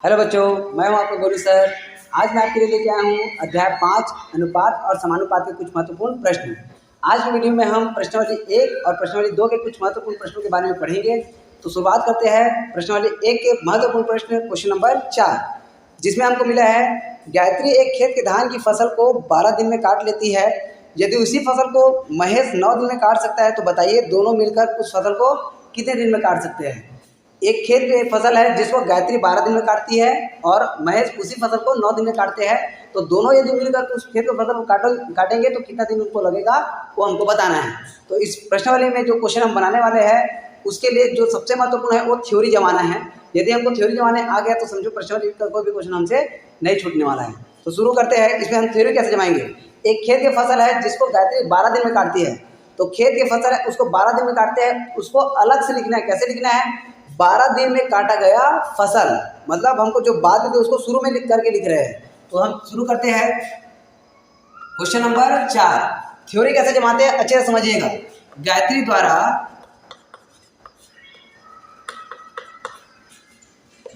Hello बच्चों, मैं हूं आपका गोलू सर। आज मैं आपके लिए लेके आया हूं अध्याय 5 अनुपात और समानुपात के कुछ महत्वपूर्ण प्रश्न। आज की वीडियो में हम प्रश्नावली 1 और प्रश्नावली 2 के कुछ महत्वपूर्ण प्रश्नों के बारे में पढ़ेंगे। तो शुरुआत करते हैं प्रश्नावली 1 के महत्वपूर्ण प्रश्न क्वेश्चन नंबर 4, जिसमें हमको मिला है गायत्री एक खेत के धान की फसल को 12 दिन में काट लेती है। यदि उसी फसल को महेश 9 दिन में काट सकता है तो बताइए दोनों मिलकर उस फसल को कितने दिन में काट सकते हैं। एक खेत में फसल है जिसको गायत्री 12 दिन में काटती है और महेश उसी फसल को 9 दिन में काटते हैं। तो दोनों यदि मिलकर उस खेत की फसल को काटेंगे तो कितना दिन उनको लगेगा वो हमको बताना है। तो इस प्रश्नावली में जो क्वेश्चन हम बनाने वाले हैं उसके लिए जो सबसे महत्वपूर्ण है वो थ्योरी जमाना है। यदि हमको थ्योरी जमाने आ गया तो समझो प्रश्नावली का कोई भी क्वेश्चन हमसे नहीं छूटने वाला है। तो शुरू करते हैं। इसमें हम थ्योरी कैसे जमाएंगे। एक खेत की फसल है जिसको गायत्री 12 दिन में काटती है। तो खेत की फसल है उसको 12 दिन में काटते हैं, उसको अलग से लिखना है। कैसे लिखना है? 12 दिन में काटा गया फसल, मतलब हमको जो बात होती है उसको शुरू में लिख करके लिख रहे हैं। तो हम शुरू करते हैं क्वेश्चन नंबर 4। थ्योरी कैसे जमाते हैं अच्छे से समझिएगा। गायत्री द्वारा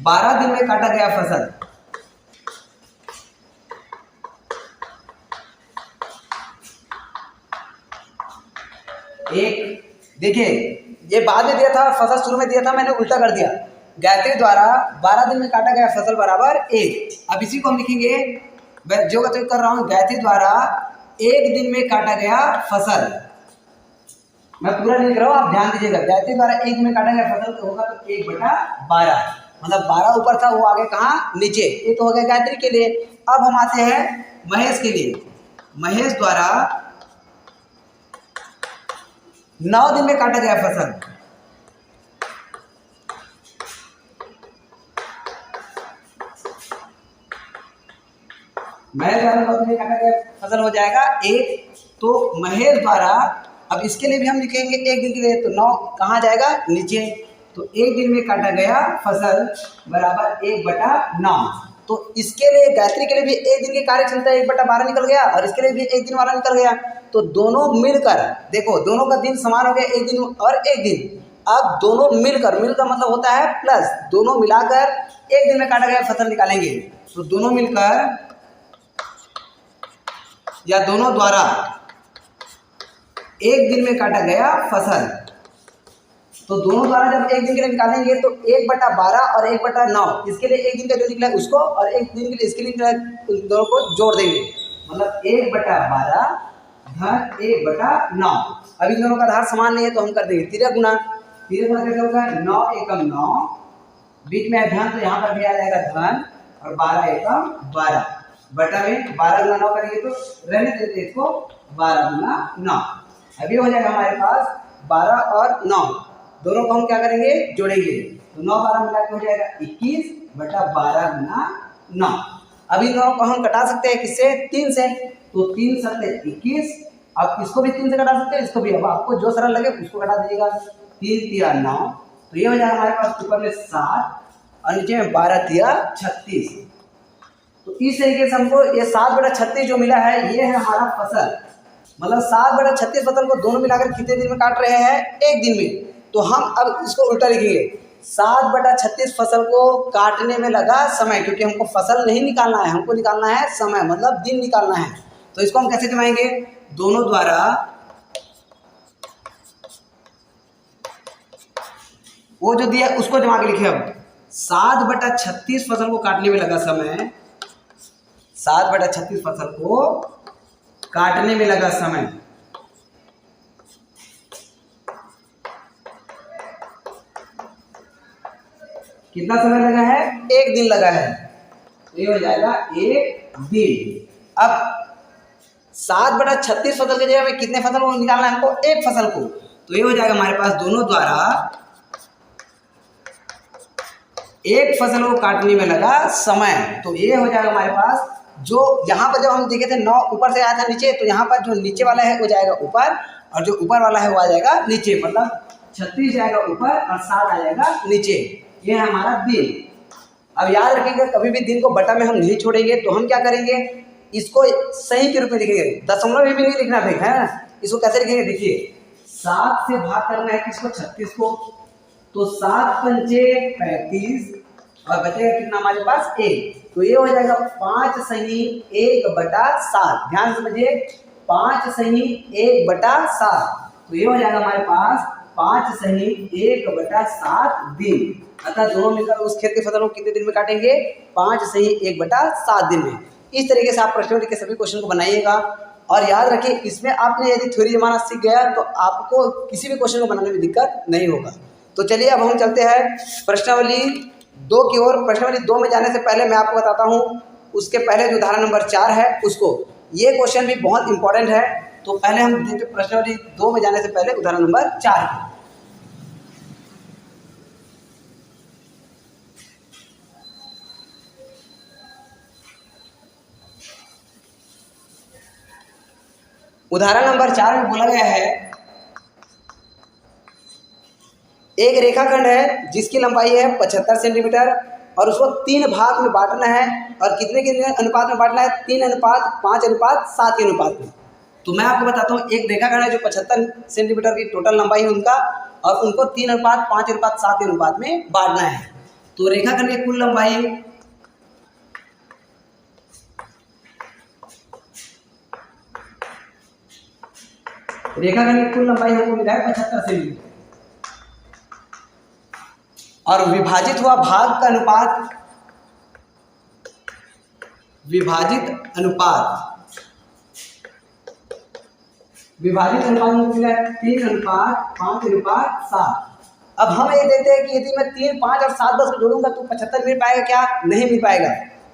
12 दिन में काटा गया फसल, एक देखिए ये बाद में दिया था, फसल शुरू में दिया था, मैंने उल्टा कर दिया। गायत्री द्वारा 12 दिन में काटा गया फसल बराबर 1। अब इसी को हम लिखेंगे, मैं जो कर रहा हूं, गायत्री द्वारा 1 दिन में काटा गया फसल। मैं पूरा नहीं लिख रहा हूं, आप ध्यान दीजिएगा। गायत्री द्वारा 1 दिन में काटा गया फसल तो होगा तो 1/12, मतलब 12 ऊपर था वो आगे कहाँ नीचे। ये तो हो गया गायत्री के लिए। अब हम आते हैं महेश के लिए। महेश द्वारा 9 दिन में काटा गया फसल, महेश द्वारा 9 दिन में काटा गया फसल हो जाएगा 1। तो महेश द्वारा, अब इसके लिए भी हम लिखेंगे 1 दिन के लिए, तो 9 कहाँ जाएगा नीचे। तो 1 दिन में काटा गया फसल बराबर 1/9। तो इसके लिए गायत्री के लिए भी 1 दिन की कार्य क्षमता 1/12 निकल गया और इसके लिए भी 1 दिन वाला निकल गया। तो दोनों मिलकर देखो, दोनों का दिन समान हो गया, 1 दिन और 1 दिन। अब दोनों मिलकर, मिल का मतलब होता है प्लस, दोनों मिलाकर 1 दिन में काटा गया फसल निकालेंगे। तो दोनों मिलकर या दोनों द्वारा 1 दिन में काटा गया फसल, तो दोनों द्वारा जब 1 दिन के लिए निकालेंगे तो 1/12 और 1/9, इसके लिए 1 दिन का जो निकला है उसको और 1 दिन के लिए इसके लिए निकला, दोनों को जोड़ देंगे, मतलब 1/12 धन 1/9। अब इन दोनों का आधार समान नहीं है तो हम कर देंगे तिरक गुना। तिरक गुना कैसे होगा? 9 एकम 9, बीच में है धन तो यहाँ पर भी आ जाएगा धन, और 12 एकम 12 बटा में 12 गुना 9 करेंगे तो रहने देते इसको 12 गुना 9। अभी हो जाएगा हमारे पास 12 और 9, दोनों को हम क्या करेंगे जोड़ेंगे। तो 9 12 मिला के हो जाएगा 21/12 गुना 9। अब इन दोनों को हम कटा सकते हैं किससे? 3 से। तो 3 7 21। अब इसको भी 3 से कटा सकते हैं, इसको भी। अब आपको जो सरल लगे उसको कटा दीजिएगा। 3 3 9, तो ये हो जाएगा हमारे पास ऊपर में 7 और नीचे में 12 3 36। तो इस तरीके से हमको ये 7/36 जो मिला है ये है हमारा फसल, मतलब 7/36 फसल को दोनों मिलाकर कितने दिन में काट रहे हैं? 1 दिन में। तो हम अब इसको उल्टा लिखेंगे, 7/36 फसल को काटने में लगा समय, क्योंकि हमको फसल नहीं निकालना है, हमको निकालना है समय, मतलब दिन निकालना है। तो इसको हम कैसे जमाएंगे? दोनों द्वारा वो जो दिया उसको जमा के लिखे। अब 7/36 फसल को काटने में लगा समय, 7/36 फसल को काटने में लगा समय, कितना समय लगा है? 1 दिन लगा है। तो ये हो जाएगा 1 दिन। अब 7/36 फसल के जगह में कितने फसल को निकालना है हमको? 1 फसल को। तो ये हो जाएगा हमारे पास दोनों द्वारा 1 फसल को काटने में लगा समय। तो ये हो जाएगा हमारे पास, जो यहाँ पर जब हम देखे थे 9 ऊपर से आया था नीचे, तो यहाँ पर जो नीचे वाला है वो जाएगा ऊपर और जो ऊपर वाला है वो आ जाएगा नीचे, मतलब 36 जाएगा ऊपर और 7 आ जाएगा नीचे। ये है हमारा दिन। अब याद रखिएगा कभी भी दिन को बटा में हम नहीं छोड़ेंगे, तो हम क्या करेंगे, इसको सही के रूप में लिखेंगे, दशमलव भी नहीं लिखना है ना। इसको कैसे लिखेंगे? देखिए 7 से भाग करना है किसको? 36 को। तो 7 पंचे 35 और बचेगा कितना हमारे पास 1। तो ये हो जाएगा 5 सही 1/7। ध्यान से समझिए 5 सही 1/7। तो ये हो जाएगा हमारे पास 5 सही 1/7 दिन। अतः दोनों मिलकर उस खेत की फसल को कितने दिन में काटेंगे? 5 सही 1/7 दिन में। इस तरीके से आप प्रश्नोत्तरी के सभी क्वेश्चन को बनाइएगा और याद रखिए इसमें आपने यदि थ्योरी जमाना सीख गया तो आपको किसी भी क्वेश्चन को बनाने में दिक्कत नहीं होगा। तो चलिए अब हम चलते हैं प्रश्नावली 2 की ओर। प्रश्नावली 2 में जाने से पहले मैं आपको बताता हूँ उसके पहले जो उदाहरण नंबर 4 है उसको, ये क्वेश्चन भी बहुत इंपॉर्टेंट है। तो पहले हम देखते हैं प्रश्नावली 2 में जाने से पहले उदाहरण नंबर 4। उदाहरण नंबर 4 में बोला गया है एक रेखाखंड है जिसकी लंबाई है 75 सेंटीमीटर और उसको 3 भाग में बांटना है और कितने कितने अनुपात में बांटना है? 3:5:7 के अनुपात में। तो मैं आपको बताता हूँ एक रेखाखंड है जो 75 सेंटीमीटर की टोटल लंबाई है उनका और उनको 3:5:7 के अनुपात में बांटना है। तो रेखाखंड की कुल लंबाई हमको मिला है 75 सेंटीमीटर और विभाजित हुआ भाग का अनुपात हमको मिला है 3:5:7। अब हम ये देखते हैं कि यदि मैं 3, 5 और 7 10 को जोड़ूंगा तो 75 मिल पाएगा क्या? नहीं मिल पाएगा।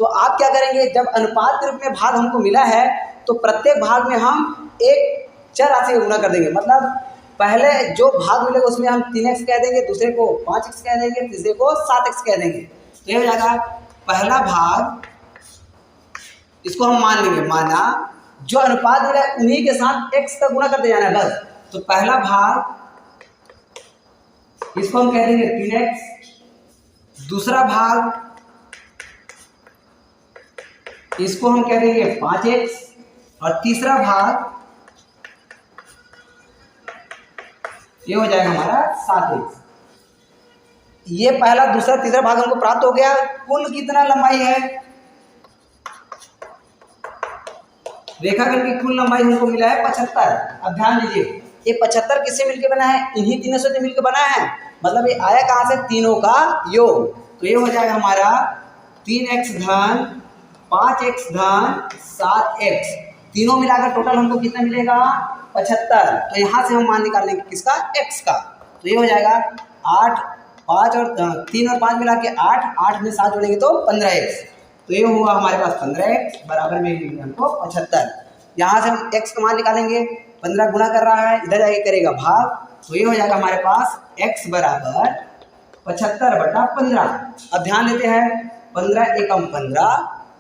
तो आप क्या करेंगे, जब अनुपात के रूप में भाग हमको मिला है तो प्रत्येक भाग में हम एक चर राशि का गुणा कर देंगे। मतलब पहले जो भाग मिलेगा उसमें हम 3x कह देंगे, दूसरे को 5x कह देंगे, तीसरे को 7x कह देंगे। तो ये हो जाएगा पहला भाग, इसको हम मान लेंगे, माना जो अनुपात मिला है उन्हीं के साथ x का गुणा करते जाना है बस। तो पहला भाग इसको हम कह देंगे 3x, दूसरा भाग इसको हम कह देंगे 5x और तीसरा भाग ये हो जाएगा हमारा 7x। ये पहला, दूसरा, तीसरा भाग हमको प्राप्त हो गया। कुल कितना लंबाई है? रेखाखंड की कुल लंबाई हमको मिला है 75। अब ध्यान दीजिए ये 75 किससे मिलकर बना है? इन्हीं तीनों से मिलकर बना है। मतलब ये आया कहाँ से? तीनों का योग। तो ये हो जाएगा हमारा 3x धन 5x धन 7x, तीनों मिलाकर टोटल हमको कितना मिलेगा? 75। तो यहाँ से हम मान निकालेंगे किसका? x का। तो ये हो जाएगा 8, 5 और 3 और 5 मिला के 8, 8 में 7 जोड़ेंगे तो 15x। तो ये हुआ हमारे पास 15x बराबर में हमको 75। यहाँ से हम x का मान निकालेंगे, 15 गुणा कर रहा है, इधर जाके करेगा भाग। तो ये हो जाएगा हमारे पास x बराबर 75/15। अब ध्यान देते हैं 15 एकम 15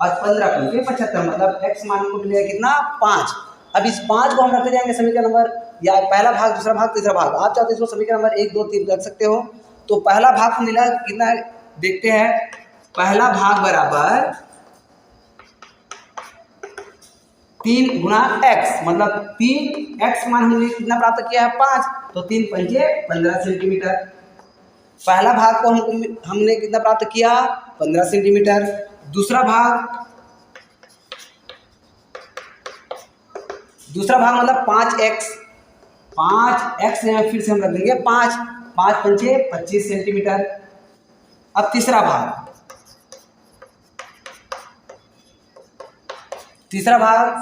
और 15 पंजे 75, मतलब x मान को मिलेगा कितना? 5। अब इस 5 को हम रखते जाएंगे समीकरण नंबर, या पहला भाग, दूसरा भाग, तीसरा भाग, आप चाहते इसको समीकरण नंबर 1 2 3 रख सकते हो। तो पहला भाग को मिला कितना देखते हैं, पहला भाग बराबर 3 गुणा x, मतलब 3x मान हमने कितना प्राप्त किया है? 5। तो 3 पंजे 15 सेंटीमीटर। पहला भाग को हमने कितना प्राप्त किया? 15 सेंटीमीटर। दूसरा भाग मतलब 5x, 5x में फिर से हम रख देंगे 5, 5 पंजे 25 सेंटीमीटर। अब तीसरा भाग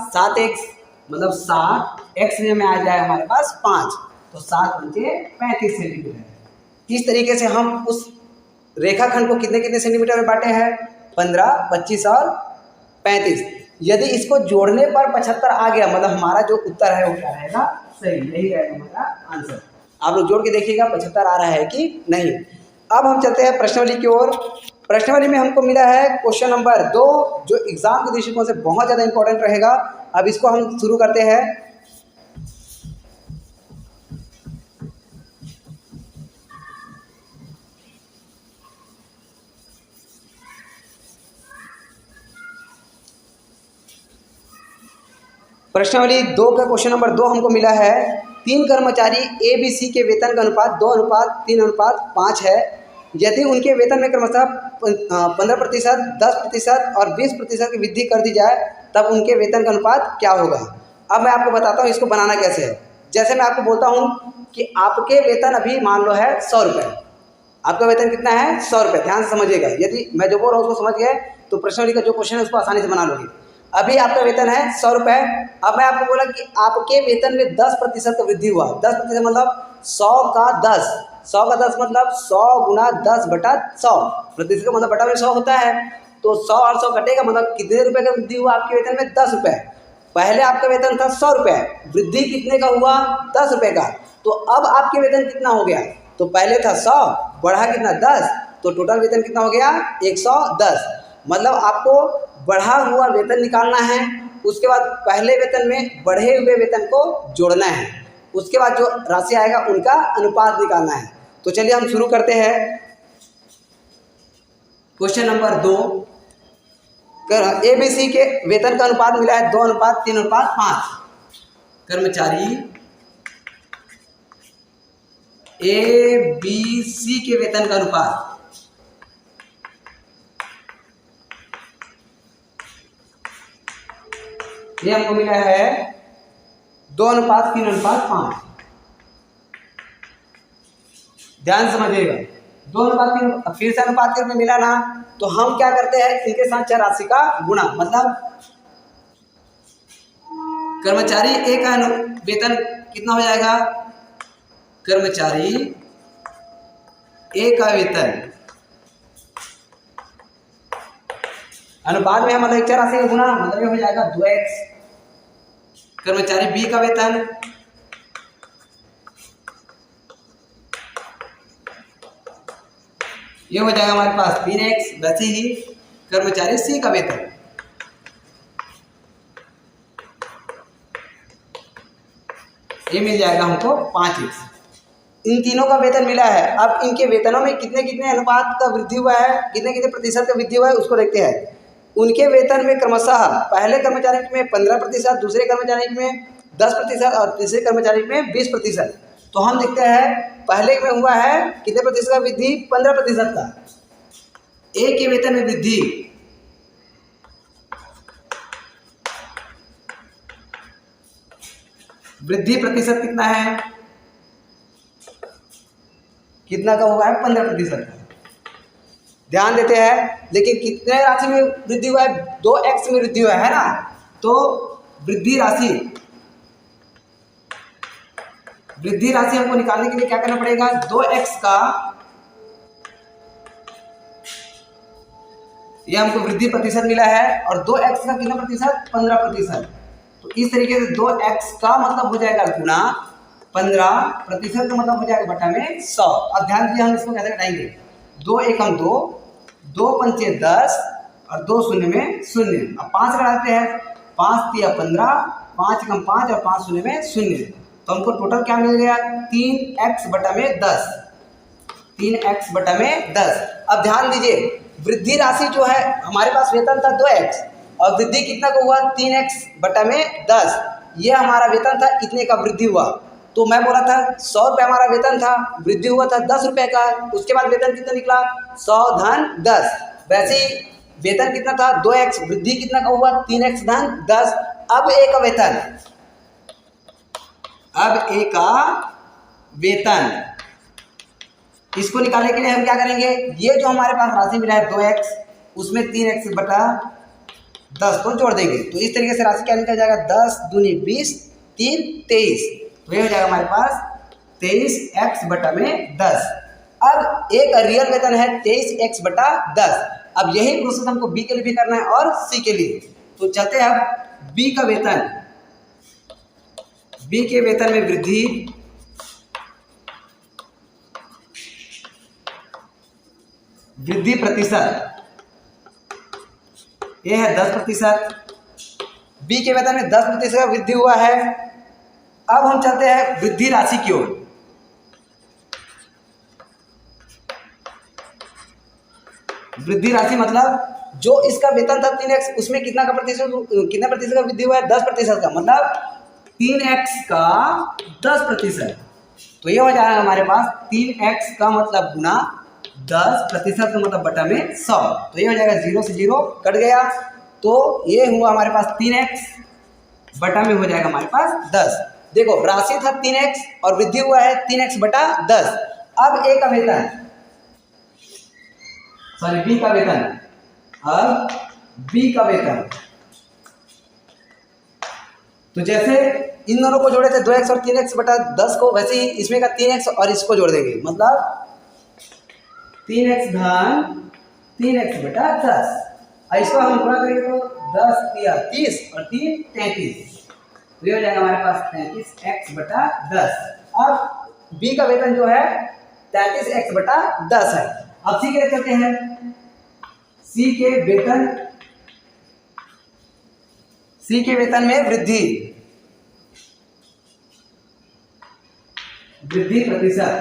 7x, मतलब 7x में आ जाए हमारे पास 5, तो 7 पंजे 35 सेंटीमीटर। इस तरीके से हम उस रेखाखंड को कितने कितने सेंटीमीटर में बांटे हैं? 15, 25 और 35। यदि इसको जोड़ने पर 75 आ गया, मतलब हमारा जो उत्तर है वो क्या रहेगा? सही, यही रहेगा हमारा आंसर। आप लोग जोड़ के देखिएगा 75 आ रहा है कि नहीं। अब हम चलते हैं प्रश्नावली की ओर। प्रश्नावली में हमको मिला है क्वेश्चन नंबर 2, जो एग्जाम के दृष्टिकोण से बहुत ज़्यादा इंपॉर्टेंट रहेगा। अब इसको हम शुरू करते हैं। प्रश्नावली 2 का क्वेश्चन नंबर 2 हमको मिला है 3 कर्मचारी ABC के वेतन का अनुपात 2:3:5 है। यदि उनके वेतन में क्रमशः 15%, 10% और 20% की वृद्धि कर दी जाए तब उनके वेतन का अनुपात क्या होगा। अब मैं आपको बताता हूँ इसको बनाना कैसे है। जैसे मैं आपको बोलता हूँ कि आपके वेतन अभी मान लो है 100 रुपये, आपका वेतन कितना है 100 रुपये। ध्यान से समझिएगा, यदि मैं जो बोल रहा हूँ उसको समझ गए तो प्रश्नावली का जो क्वेश्चन है उसको आसानी से बना लोगे। अभी आपका वेतन है 100 रुपये। अब मैं आपको बोला कि आपके वेतन में 10% का वृद्धि हुआ। 10% मतलब 100 का 10, 100 का 10 मतलब 100 गुना 10 बटा 100, प्रतिशत का मतलब बटा में 100 होता है। तो 100 और 100 कटेगा मतलब कितने रुपए का वृद्धि हुआ आपके वेतन में 10 रुपये। पहले आपका वेतन था 100 रुपये, वृद्धि कितने का हुआ 10 रुपये का। तो अब आपके वेतन कितना हो गया, तो पहले था 100 बढ़ा कितना 10, तो टोटल वेतन कितना हो गया 110। मतलब आपको बढ़ा हुआ वेतन निकालना है, उसके बाद पहले वेतन में बढ़े हुए वेतन को जोड़ना है, उसके बाद जो राशि आएगा उनका अनुपात निकालना है। तो चलिए हम शुरू करते हैं। क्वेश्चन नंबर 2, ABC के वेतन का अनुपात मिला है 2:3:5। कर्मचारी ABC के वेतन का अनुपात ये हमको मिला है 2:3:5। ध्यान समझिएगा, 2:3। फिर से अनुपात के रूप में मिला ना, तो हम क्या करते हैं इनके साथ चर राशि का गुणा, मतलब कर्मचारी ए का वेतन कितना हो जाएगा, कर्मचारी ए का वेतन अनुपात में है मतलब एक चर राशि का गुणा, मतलब ये हो जाएगा 2x। कर्मचारी बी का वेतन ये हो जाएगा हमारे पास 3x। वैसे ही कर्मचारी सी का वेतन ये मिल जाएगा हमको 5x। इन तीनों का वेतन मिला है। अब इनके वेतनों में कितने कितने अनुपात का वृद्धि हुआ है, कितने कितने प्रतिशत का वृद्धि हुआ है उसको देखते हैं। उनके वेतन में क्रमशः पहले कर्मचारी में 15%, दूसरे कर्मचारी में 10% और तीसरे कर्मचारी में 20%। तो हम देखते हैं पहले में हुआ है कितने प्रतिशत का वृद्धि, 15% का। ए के वेतन में वृद्धि प्रतिशत कितना है, कितना का हुआ है 15% का। ध्यान देते हैं, लेकिन कितने राशि में वृद्धि हुआ है, 2x में वृद्धि हुआ है ना। तो वृद्धि राशि हमको निकालने के लिए क्या करना पड़ेगा, 2x का ये हमको वृद्धि प्रतिशत मिला है और 2x का कितना प्रतिशत, 15%। तो इस तरीके से 2x का मतलब हो जाएगा गुना 15% का मतलब हो जाएगा बटा में 100। अब ध्यान दीजिए हम इसको कैसे घटाएंगे, 2 एकम 2, 2 पंचे 10 और 2 शून्य में 0। अब 5 घटाते हैं, 5 तिया 15, 5 एकम 5 और 5 शून्य में 0। तो हमको टोटल क्या मिल गया, 3x बटा में 10, 3x बटा में 10। अब ध्यान दीजिए, वृद्धि राशि जो है हमारे पास वेतन था 2x और वृद्धि कितना का हुआ 3x बटा में 10। ये हमारा वेतन था, इतने का वृद्धि हुआ। तो मैं बोला था 100 रुपये हमारा वेतन था, वृद्धि हुआ था 10 रुपये का। उसके बाद वेतन कितना निकला, 100 धन 10। वैसे ही वेतन कितना था 2x, वृद्धि कितना का हुआ 3x धन 10। अब ए का वेतन, इसको निकालने के लिए हम क्या करेंगे, ये जो हमारे पास राशि मिला है 2x उसमें 3x बटा 10 को जोड़ देंगे। तो इस तरीके से राशि क्या निकल जाएगा, 10 दूनी 20, 3 23। तो ये हो जाएगा हमारे पास 23x बटा में 10। अब एक रियल वेतन है 23x बटा 10। अब यही प्रोसेस हमको बी के लिए भी करना है और सी के लिए। तो चलते हैं अब बी का वेतन, बी के वेतन में वृद्धि प्रतिशत ये है 10%। बी के वेतन में 10% का वृद्धि हुआ है। अब हम चलते हैं वृद्धि राशि की ओर। वृद्धि राशि मतलब जो इसका वेतन था 3x उसमें कितना प्रतिशत का वृद्धि हुआ है, 10% का, मतलब 3x का 10%। तो ये हो जाएगा हमारे पास 3x का मतलब गुना 10% का मतलब बटा में 100, तो ये हो जाएगा 0 से 0 कट गया, तो ये हुआ हमारे पास 3x बटा में हो जाएगा हमारे पास 10। देखो राशि था 3x और वृद्धि हुआ है 3x बटा 10। अब ए का वेतन, सॉरी बी का वेतन, अब बी का वेतन, तो जैसे इन दोनों को जोड़े थे 2x और 3x बटा 10 को, वैसे ही इसमें का 3x और इसको जोड़ देंगे, मतलब 3x धन 3x बटा 10, और इसको हम पूरा करेंगे तो 10 तिया 30 और 3 33, तो ये हो जाएगा हमारे पास 33x बटा 10। अब बी का वेतन जो है 33x बटा 10 है। अब सी के लिए चलते हैं, सी के वेतन में वृद्धि प्रतिशत,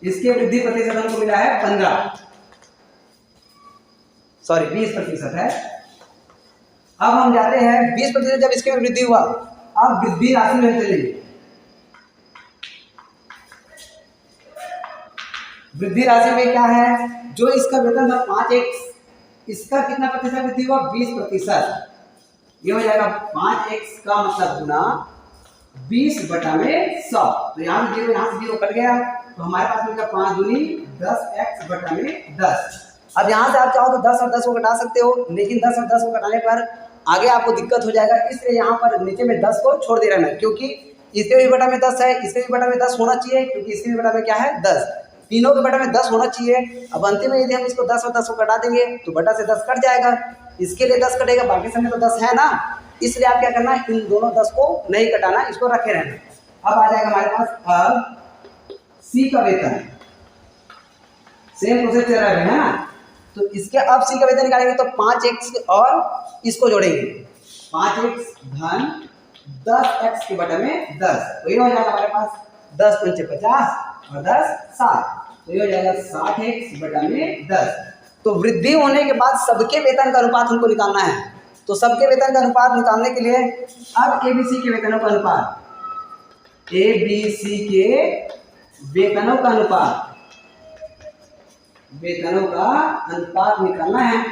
इसके वृद्धि प्रतिशत हमको मिला है 20% है। अब हम जाते हैं 20% जब इसके में वृद्धि हुआ, अब वृद्धि राशि में चलेंगे। वृद्धि राशि में क्या है, जो इसका वेतन था 5x, इसका कितना प्रतिशत वृद्धि हुआ 20%, ये हो जाएगा 5x का मतलब गुना 20 बटा में 100, तो यहाँ से 0 कट गया, तो हमारे पास मिलेगा 5 दूनी 10x बटा में 10। अब यहाँ से आप चाहो तो 10 और 10 को घटा सकते हो, लेकिन 10 और 10 को घटाने पर आगे आपको दिक्कत हो जाएगा, इसलिए यहाँ पर नीचे में 10 को छोड़ दे रहना, क्योंकि इसके भी बटा में 10 है, इसके भी बटा में 10 होना चाहिए, क्योंकि इसके भी बटा में क्या है 10, तीनों के बटा में 10 होना चाहिए। अब अंतिम में यदि हम इसको 10 और 10 को घटा देंगे तो बटा से 10 कट जाएगा, इसके लिए 10 कटेगा, बाकी समय तो 10 है ना, इसलिए आप क्या करना, इन दोनों 10 को नहीं कटाना, इसको रखे रहना। अब आ जाएगा हमारे पास, अब सी का वेतन, सेम प्रोसेस चल रहा है ना, तो इसके अब सी का वेतन निकालेंगे तो 5x और इसको जोड़ेंगे, 5x धन 10x के बटा में 10, तो ये हो जाएगा हमारे पास 10 पंचे 50 और 10 60, तो ये हो जाएगा 60x बटा में 10। तो वृद्धि होने के बाद सबके वेतन का अनुपात हमको निकालना है, तो सबके वेतन का अनुपात निकालने के लिए अब एबीसी के वेतनों का अनुपात, एबीसी के वेतनों का अनुपात निकालना है।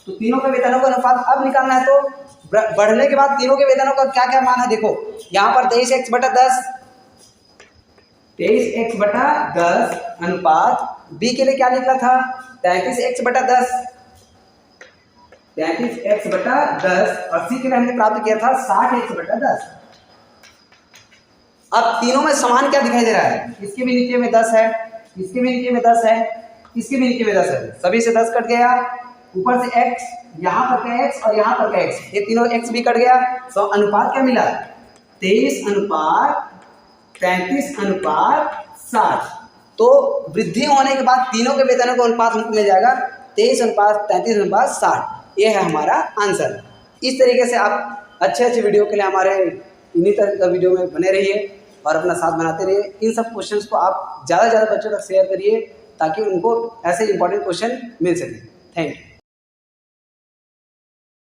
तो तीनों के वेतनों का अनुपात अब निकालना है, तो बढ़ने के बाद तीनों के वेतनों का क्या क्या मान है, देखो यहाँ पर 23x बटा 10 अनुपात बी के लिए क्या निकला था 33x बटा 10, 33x बटा 10, और सी के लिए हमने प्राप्त किया था 60x बटा 10। अब तीनों में समान क्या दिखाई दे रहा है, इसके भी नीचे में 10 है, इसके भी नीचे में 10 है, इसके भी नीचे में 10 है, सभी से 10 कट गया, ऊपर से x, यहाँ पर का x और यहाँ पर का x, ये तीनों x भी कट गया, तो अनुपात क्या मिला 23 अनुपात 33 अनुपात 60। तो वृद्धि होने के बाद तीनों के वेतनों का अनुपात हमको मिल जाएगा 23 अनुपात 33 अनुपात 60, ये है हमारा आंसर। इस तरीके से आप अच्छे वीडियो के लिए हमारे इन्हीं तरह का वीडियो में बने रहिए और अपना साथ बनाते रहिए। इन सब क्वेश्चंस को आप ज़्यादा से ज़्यादा बच्चों तक शेयर करिए ताकि उनको ऐसे इंपॉर्टेंट क्वेश्चन मिल सके। Thank you.